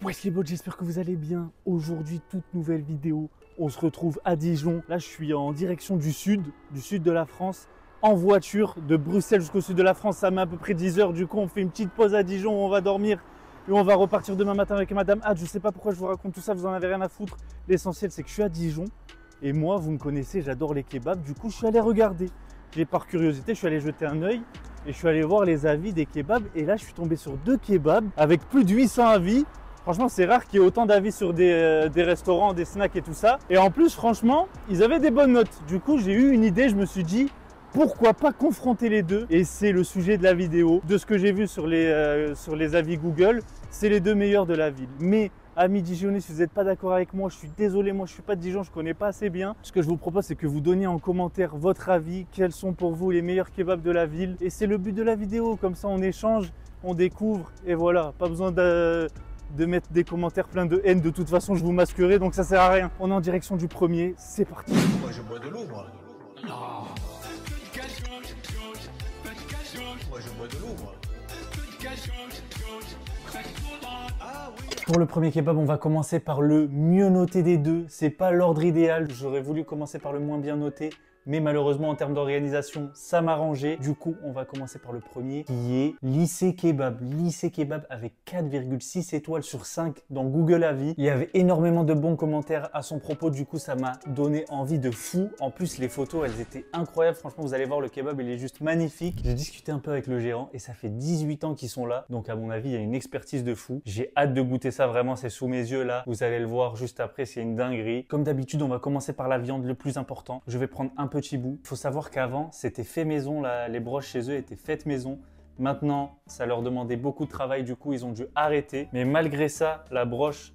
Wesh les bots, j'espère que vous allez bien. Aujourd'hui, toute nouvelle vidéo. On se retrouve à Dijon. Là, je suis en direction du sud de la France, en voiture, de Bruxelles jusqu'au sud de la France. Ça met à peu près 10 heures. Du coup, on fait une petite pause à Dijon, on va dormir et on va repartir demain matin avec Madame Had. Je sais pas pourquoi je vous raconte tout ça, vous en avez rien à foutre. L'essentiel, c'est que je suis à Dijon. Et moi, vous me connaissez, j'adore les kebabs. Du coup, je suis allé regarder. Et par curiosité, je suis allé jeter un œil et je suis allé voir les avis des kebabs. Et là, je suis tombé sur 2 kebabs avec plus de 800 avis. Franchement, c'est rare qu'il y ait autant d'avis sur des restaurants, des snacks et tout ça. Et en plus, franchement, ils avaient des bonnes notes. Du coup, j'ai eu une idée, je me suis dit, pourquoi pas confronter les deux? Et c'est le sujet de la vidéo. De ce que j'ai vu sur les avis Google, c'est les 2 meilleurs de la ville. Mais amis Dijonnais, si vous n'êtes pas d'accord avec moi, je suis désolé, moi je ne suis pas de Dijon, je ne connais pas assez bien. Ce que je vous propose, c'est que vous donniez en commentaire votre avis, quels sont pour vous les meilleurs kebabs de la ville. Et c'est le but de la vidéo, comme ça on échange, on découvre, et voilà, pas besoin de mettre des commentaires pleins de haine, de toute façon je vous masquerai, donc ça sert à rien. On est en direction du premier, c'est parti. Moi je bois de l'eau, moi. Non. Moi je bois de l'eau, moi. Ah oui. Pour le premier kebab, on va commencer par le mieux noté des deux. C'est pas l'ordre idéal, j'aurais voulu commencer par le moins bien noté. Mais malheureusement, en termes d'organisation, ça m'a arrangé. Du coup, on va commencer par le premier, qui est Lycée Kebab. Lycée Kebab avec 4,6 étoiles sur 5 dans Google Avis. Il y avait énormément de bons commentaires à son propos. Du coup, ça m'a donné envie de fou. En plus, les photos, elles étaient incroyables. Franchement, vous allez voir, le kebab, il est juste magnifique. J'ai discuté un peu avec le gérant et ça fait 18 ans qu'ils sont là. Donc, à mon avis, il y a une expertise de fou. J'ai hâte de goûter ça. Vraiment, c'est sous mes yeux là. Vous allez le voir juste après, c'est une dinguerie. Comme d'habitude, on va commencer par la viande, le plus important. Je vais prendre un petit bout. Il faut savoir qu'avant, c'était fait maison, là, les broches chez eux étaient faites maison. Maintenant, ça leur demandait beaucoup de travail, du coup, ils ont dû arrêter. Mais malgré ça, la broche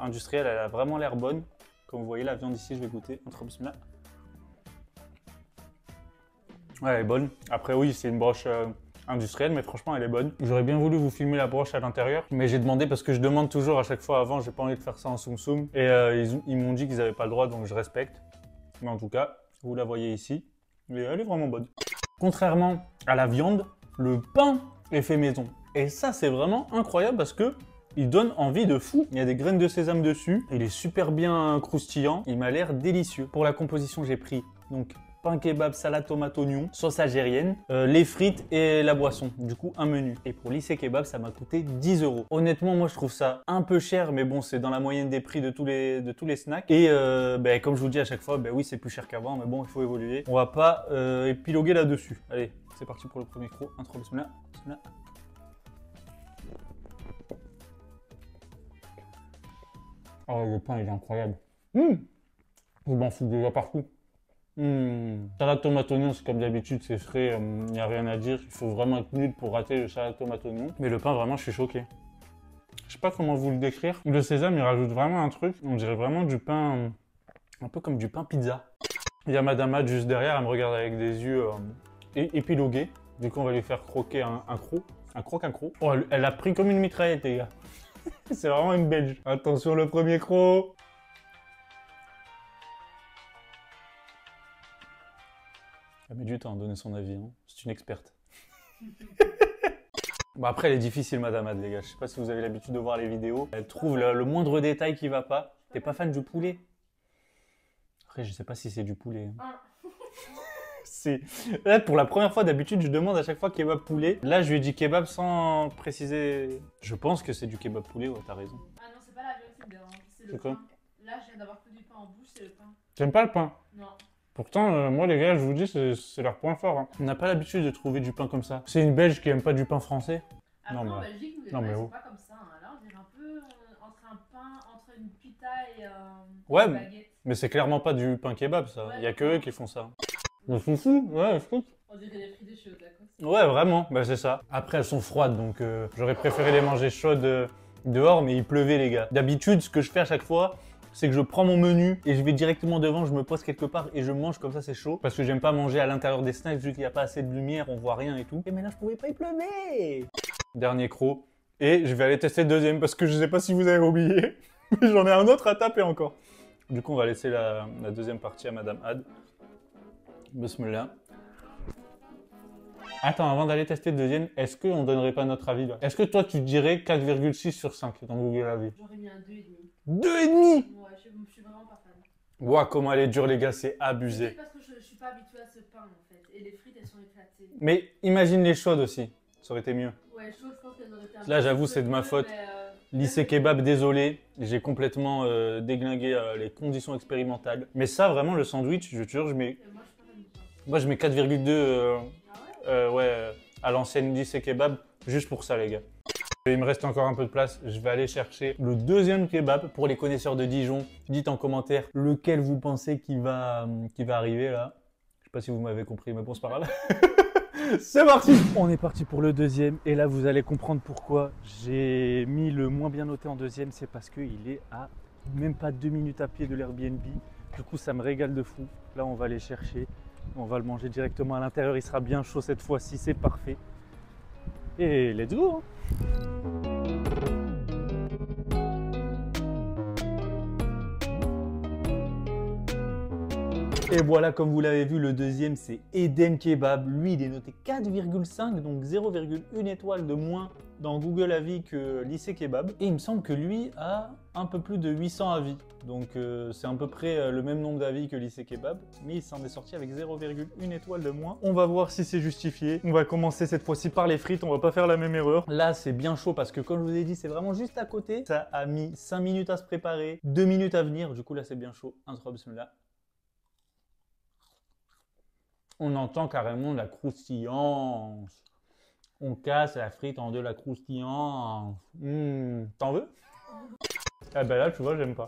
industrielle, elle a vraiment l'air bonne. Comme vous voyez, la viande ici, je vais goûter. Là. Ouais, elle est bonne. Après, oui, c'est une broche industrielle, mais franchement, elle est bonne. J'aurais bien voulu vous filmer la broche à l'intérieur, mais j'ai demandé parce que je demande toujours à chaque fois avant, j'ai pas envie de faire ça en soum soum. Et ils m'ont dit qu'ils n'avaient pas le droit, donc je respecte. Mais en tout cas, vous la voyez ici, et elle est vraiment bonne. Contrairement à la viande, le pain est fait maison. Et ça, c'est vraiment incroyable parce que il donne envie de fou. Il y a des graines de sésame dessus. Il est super bien croustillant. Il m'a l'air délicieux. Pour la composition, j'ai pris donc pain kebab, salade tomate oignon, sauce algérienne, les frites et la boisson. Du coup, un menu. Et pour Lycée Kebab, ça m'a coûté 10 €. Honnêtement, moi, je trouve ça un peu cher, mais bon, c'est dans la moyenne des prix de tous les snacks. Et comme je vous dis à chaque fois, oui, c'est plus cher qu'avant, mais bon, il faut évoluer. On va pas épiloguer là-dessus. Allez, c'est parti pour le premier croc. Intro, bismillah. Bismillah. Oh, le pain, il est incroyable. Je m'en fous déjà partout. Salade tomate oignon, c'est comme d'habitude, c'est frais, il n'y a rien à dire. Il faut vraiment être nul pour rater le salade tomate oignon. Mais le pain, vraiment, je suis choqué. Je sais pas comment vous le décrire. Le sésame, il rajoute vraiment un truc. On dirait vraiment du pain, un peu comme du pain pizza. Il y a Madame Had juste derrière, elle me regarde avec des yeux épilogués. Du coup, on va lui faire croquer un croc. Un croc. Oh, elle a pris comme une mitraillette, les gars. C'est vraiment une belge. Attention, le premier croc. Elle met du temps à donner son avis, hein. C'est une experte. Bon, après, elle est difficile, Madame Had, les gars. Je sais pas si vous avez l'habitude de voir les vidéos. Elle trouve le moindre détail qui va pas. T'es pas fan du poulet? Après, je sais pas si c'est du poulet. Hein. Là, pour la première fois, d'habitude, je demande à chaque fois kebab poulet. Là, je lui ai dit kebab sans préciser. Je pense que c'est du kebab poulet, ouais, t'as raison. Ah non, c'est pas la viande qui me dérange, c'est le pain. Là, je viens d'avoir que du pain en bouche, c'est le pain. J'aime pas le pain? Non. Pourtant, moi les gars, je vous dis, c'est leur point fort. Hein. On n'a pas l'habitude de trouver du pain comme ça. C'est une Belge qui aime pas du pain français. Après, Non, en mais... Belgique, nous, les non, pains, mais ils oh. sont pas comme ça. Hein. Là, on dirait un peu entre un pain, entre une pita et ouais, une baguette. Mais c'est clairement pas du pain kebab, ça. Ouais, il y a que eux qui font ça. Mais c'est fou, ouais, écoute. On dirait des frites chez Otakos. Ouais, vraiment, bah c'est ça. Après, elles sont froides, donc j'aurais préféré les manger chaudes dehors, mais il pleuvait, les gars. D'habitude, ce que je fais à chaque fois, c'est que je prends mon menu et je vais directement devant, je me pose quelque part et je mange comme ça, c'est chaud. Parce que j'aime pas manger à l'intérieur des snacks, vu qu'il n'y a pas assez de lumière, on voit rien et tout. Et mais là, je pouvais pas, il pleuvait. Dernier croc. Et je vais aller tester le deuxième parce que je sais pas si vous avez oublié, mais j'en ai un autre à taper encore. Du coup, on va laisser la deuxième partie à Madame Had. Bismillah. Attends, avant d'aller tester le deuxième, est-ce qu'on donnerait pas notre avis là? Est-ce que toi tu dirais 4,6 sur 5 dans Google Avis? J'aurais mis un 2,5. 2,5? Ouais, je suis vraiment pas fan. Ouah, comment elle est dure les gars, c'est abusé. C'est parce que je suis pas habituée à ce pain en fait. Et les frites elles sont éclatées. Mais imagine les chaudes aussi, ça aurait été mieux. Ouais, chaud, je pense qu'elles auraient été un Là, peu j'avoue, plus c'est de ma peu, faute. mais, Lycée Kebab, désolé, j'ai complètement déglingué les conditions expérimentales. Mais ça, vraiment, le sandwich, je te jure, Moi je suis pas fan du pain. moi, je mets 4,2 Ah ouais? ouais, à l'ancienne lycée Kebab, juste pour ça, les gars. Il me reste encore un peu de place, je vais aller chercher le deuxième kebab. Pour les connaisseurs de Dijon, dites en commentaire lequel vous pensez qui va arriver là. Je sais pas si vous m'avez compris, mais bon, c'est pas grave. C'est parti! On est parti pour le deuxième et là vous allez comprendre pourquoi j'ai mis le moins bien noté en deuxième. C'est parce qu'il est à même pas 2 minutes à pied de l'Airbnb. Du coup ça me régale de fou. Là on va aller chercher, on va le manger directement à l'intérieur. Il sera bien chaud cette fois-ci, c'est parfait. Et let's go! Et voilà, comme vous l'avez vu, le deuxième, c'est Eden Kebab. Lui, il est noté 4,5, donc 0,1 étoile de moins dans Google Avis que Lycée Kebab. Et il me semble que lui a un peu plus de 800 avis. Donc c'est à peu près le même nombre d'avis que Lycée Kebab, mais il s'en est sorti avec 0,1 étoile de moins. On va voir si c'est justifié. On va commencer cette fois-ci par les frites, on va pas faire la même erreur. Là, c'est bien chaud parce que comme je vous ai dit, c'est vraiment juste à côté. Ça a mis 5 minutes à se préparer, 2 minutes à venir. Du coup, là, c'est bien chaud. Un 3 bismillah. On entend carrément la croustillance. On casse la frite en deux, la croustillance. T'en veux? Ah ben là, tu vois, j'aime pas.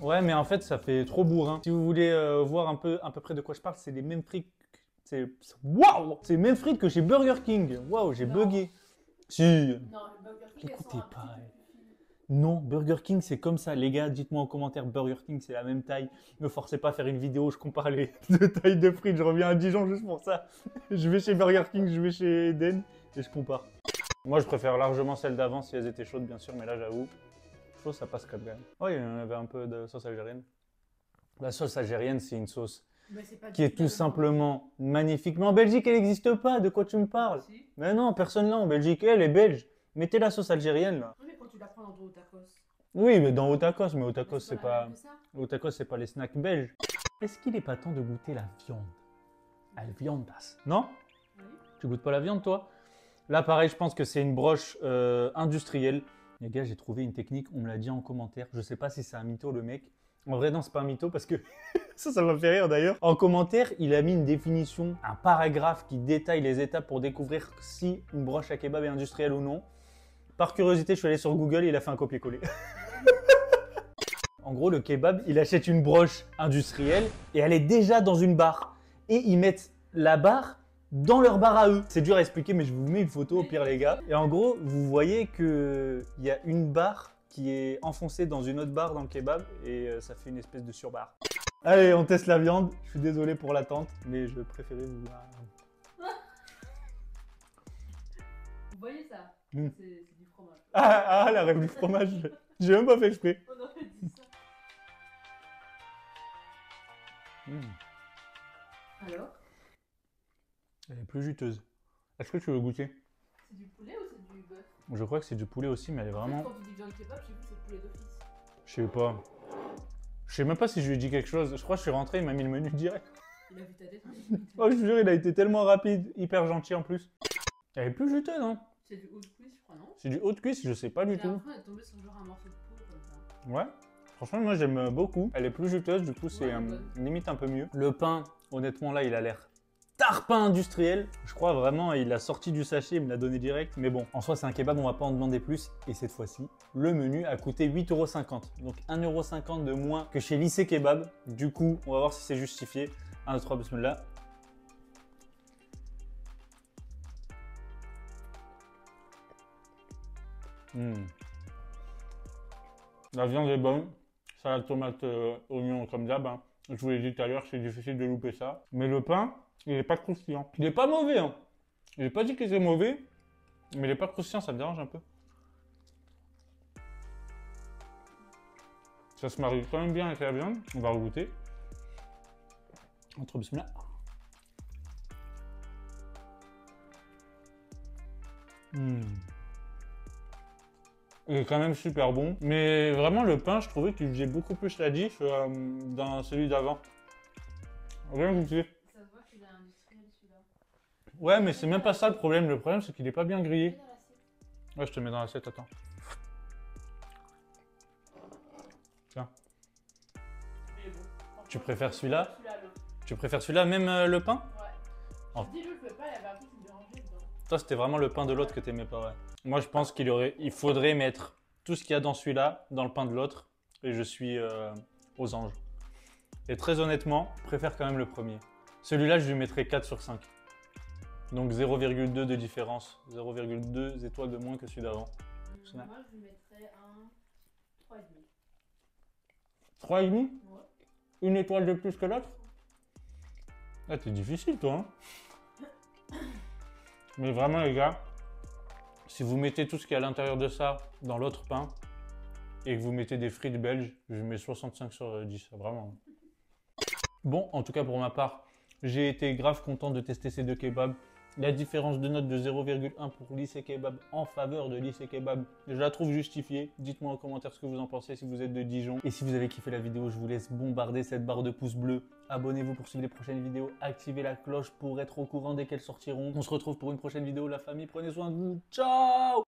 Ouais, mais en fait, ça fait trop bourrin. Si vous voulez voir un peu à peu près de quoi je parle, c'est les mêmes frites. Waouh! C'est les mêmes frites que chez Burger King. Waouh, j'ai bugué. Si. Non, le Burger King, Écoutez pas. Non, Burger King, c'est comme ça. Les gars, dites-moi en commentaire, Burger King, c'est la même taille. Ne me forcez pas à faire une vidéo, je compare les deux tailles de frites. Je reviens à Dijon juste pour ça. Je vais chez Burger King, je vais chez Eden et je compare. Moi, je préfère largement celles d'avant si elles étaient chaudes, bien sûr. Mais là, j'avoue, chaud, ça passe quand même. Oh, il y en avait un peu de sauce algérienne. La sauce algérienne, c'est une sauce qui est tout simplement magnifique. Mais en Belgique, elle n'existe pas. De quoi tu me parles? Si. Mais non, personne là en Belgique. Elle est belge. Mettez la sauce algérienne là. Oui, mais quand tu la prends dans ton tacos. Oui, mais dans Otakos, mais Otakos, c'est la pas. même que ça. Otakos, c'est pas les snacks belges. Est-ce qu'il est pas temps de goûter la viande? La viandas. Non? Oui. Tu goûtes pas la viande, toi? Là, pareil, je pense que c'est une broche industrielle. Les gars, j'ai trouvé une technique, on me l'a dit en commentaire. Je sais pas si c'est un mytho, le mec. En vrai, non, c'est pas un mytho parce que ça m'a fait rire d'ailleurs. En commentaire, il a mis une définition, un paragraphe qui détaille les étapes pour découvrir si une broche à kebab est industrielle ou non. Par curiosité, je suis allé sur Google et il a fait un copier-coller. En gros, le kebab, il achète une broche industrielle et elle est déjà dans une barre. Et ils mettent la barre dans leur barre à eux. C'est dur à expliquer, mais je vous mets une photo au pire, les gars. Et en gros, vous voyez qu'il y a une barre qui est enfoncée dans une autre barre dans le kebab et ça fait une espèce de surbarre. Allez, on teste la viande. Je suis désolé pour l'attente, mais je préférais vous... Vous voyez ça? Mm. C'est du fromage. Ah, la rêve du fromage. J'ai même pas fait exprès. On aurait dit ça. Alors? Elle est plus juteuse. Est-ce que tu veux goûter? C'est du poulet ou c'est du bœuf? Je crois que c'est du poulet aussi, mais elle est vraiment... Quand tu dis viande kebab, chez vous c'est poulet d'office. Je sais pas. Je sais même pas si je lui ai dit quelque chose. Je crois que je suis rentré, il m'a mis le menu direct. Il a vu ta tête. Oh, je te jure, il a été tellement rapide, hyper gentil en plus. Elle est plus juteuse, hein? C'est du haut de cuisse, je crois, non? C'est du haut de cuisse, je sais pas du Et tout. après, elle est tombée sur genre un morceau de peau comme ça. Ouais. Franchement, moi j'aime beaucoup. Elle est plus juteuse, du coup c'est limite un peu mieux. Le pain, honnêtement là, il a l'air tarpin industriel. Je crois vraiment, il a sorti du sachet, il me l'a donné direct. Mais bon, en soi c'est un kebab, on va pas en demander plus. Et cette fois-ci, le menu a coûté 8,50 €. Donc 1,50 € de moins que chez Lycée Kebab. Du coup, on va voir si c'est justifié. 1, 2, 3, bismillah. La viande est bonne. Salade tomate, oignon comme d'hab. Hein. Je vous l'ai dit tout à l'heure, c'est difficile de louper ça. Mais le pain, il n'est pas croustillant. Il n'est pas mauvais. Hein. Je n'ai pas dit qu'il était mauvais, mais il n'est pas croustillant, ça me dérange un peu. Ça se marie quand même bien avec la viande. On va regoûter. Entre bismillah. Il est quand même super bon. Mais vraiment, le pain, je trouvais qu'il faisait beaucoup plus la diff dans celui d'avant. Rien goûté. Ça se voit qu'il est industriel celui-là. Ouais, mais c'est même pas ça le problème. Le problème, c'est qu'il est pas bien Il est grillé. dans l'assiette. Ouais, je te mets dans l'assiette, attends. Tiens. Il est bon. Tu préfères celui-là? Celui-là, l'autre. Tu préfères celui-là, même le pain? Ouais. Oh. Je dis, je le fais pas, il y avait un truc qui me dérangeait dedans. Toi, c'était vraiment le pain de l'autre que t'aimais pas, ouais. Moi, je pense il faudrait mettre tout ce qu'il y a dans celui-là, dans le pain de l'autre. Et je suis aux anges. Et très honnêtement, je préfère quand même le premier. Celui-là, je lui mettrais 4 sur 5. Donc 0,2 de différence. 0,2 étoiles de moins que celui d'avant. Moi, je lui mettrais un 3,5. 3,5? Ouais. Une étoile de plus que l'autre? Ah, t'es difficile, toi, hein? Mais vraiment, les gars, si vous mettez tout ce qui est à l'intérieur de ça dans l'autre pain et que vous mettez des frites belges, je mets 65 sur 10, vraiment. Bon, en tout cas, pour ma part, j'ai été grave content de tester ces deux kebabs. La différence de note de 0,1 pour Lycée Kebab en faveur de Lycée Kebab, je la trouve justifiée. Dites-moi en commentaire ce que vous en pensez si vous êtes de Dijon. Et si vous avez kiffé la vidéo, je vous laisse bombarder cette barre de pouces bleus. Abonnez-vous pour suivre les prochaines vidéos. Activez la cloche pour être au courant dès qu'elles sortiront. On se retrouve pour une prochaine vidéo, la famille. Prenez soin de vous. Ciao!